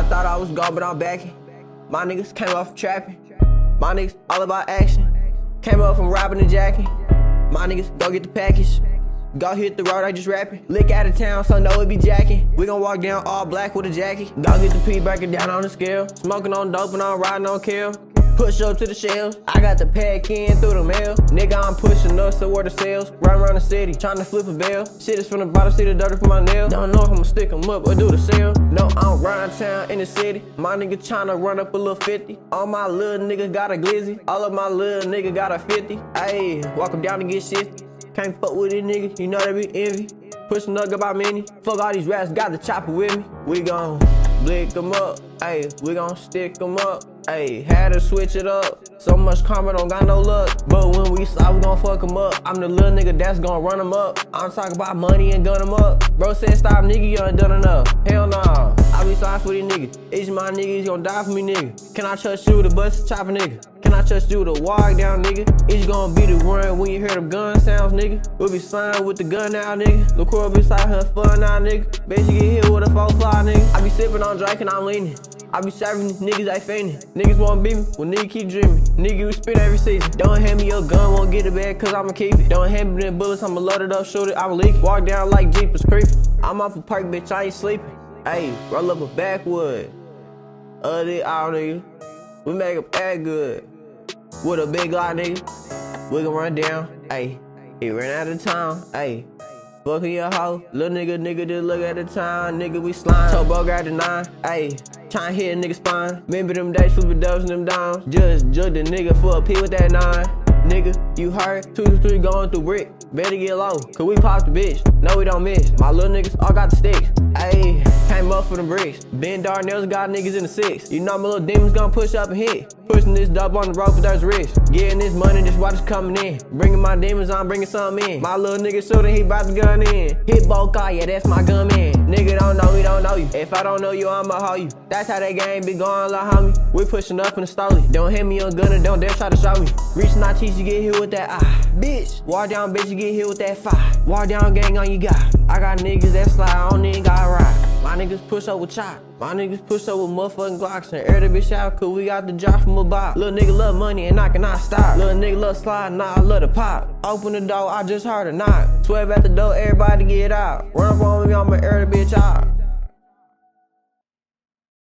thought I was gone, but I'm back. My niggas came off from trapping. My niggas all about action. Came up from robbing and jacking. My niggas go get the package. Go hit the road, I just rapping. Lick out of town, so know it be jacking. We gon' walk down all black with a jacket. Go get the P, break it down on the scale. Smoking on dope and I'm riding on kill. Push up to the shells. I got the pack in through the mail. Nigga, I'm pushing up, so where the sales. Run around the city, tryna flip a bell. Shit is from the bottom, see the dirty from my nail. Don't know if I'ma stick 'em up or do the sale. No, I'm riding town in the city. My nigga tryna run up a little 50. All my little niggas got a glizzy. All of my little niggas got a 50. Ayy, walk 'em down and get shifty. Can't fuck with these niggas, you know they be envy. Pushing up about many. Fuck all these rats, got the chopper with me. We gon' blick 'em up, ayy. We gon' stick 'em up, ayy. Had to switch it up. So much karma, don't got no luck. But when we slide, we gon' fuck 'em up. I'm the little nigga that's gon' run 'em up. I'm talking about money and gun 'em up. Bro said stop, nigga, you ain't done enough. Hell nah, I be sorry for these niggas. Each of my niggas gon' die for me, nigga. Can I trust you to bust a chopper, nigga? Can I trust you to walk down, nigga? It's gonna be the one when you hear them gun sounds, nigga. We'll be slime with the gun now, nigga. Look who be side her fun now, nigga. Bet you get hit with a 4-fly, nigga. I be sipping on Drake and I'm leaning. I be serving these niggas, they fainting. Niggas won't beat me, well nigga keep dreaming. Nigga, we spit every season. Don't hand me your gun, won't get it back, cause I'ma keep it. Don't hand me them bullets, I'ma load it up, shoot it, I'ma leak it. Walk down like Jeep was creeping. I'm off a perk, bitch, I ain't sleeping. Ayy, roll up a backwood. Other it all, nigga. We make 'em act good. With a big lot, nigga. We gon' run down, ayy. He ran out of town, ayy. Fuckin' your hoe, little nigga, just look at the time. Nigga, we slime. Told Bo got the 9, ayy. Tryna hit a nigga spine. Remember them days, flippin' dubs and them downs. Just jug the nigga for a P with that 9. Nigga, you heard? 2 to 3 going through brick. Better get low, cause we popped the bitch. No, we don't miss. My little niggas all got the sticks. Ayy, came up for the bricks. Ben Darnell's got niggas in the 6. You know my little demons gonna push up and hit. Pushing this dope on the rope with those wrists. Getting this money, just watch it coming in. Bringing my demons on, bringing something in. My little nigga shooting, he bout to gun in. Hit Boca, yeah, that's my gun man. Nigga don't know me, don't know you. If I don't know you, I'ma hoe you. That's how that game be going, like homie. We pushing up in the stoley. Don't hit me on gun and don't dare try to show me. Reaching out, teach you get hit with that bitch. Walk down, bitch, you get hit with that 5. Walk down, gang on you got. I got niggas that slide, I don't even got ride. My niggas push up with chop. My niggas push up with motherfucking Glocks and air the bitch out cause we got the drop from a bop. Little nigga love money and I cannot stop. Little nigga love slide, nah, I love the pop. Open the door, I just heard a knock. 12 at the door, everybody get out. Run up on me, I'ma air the bitch out.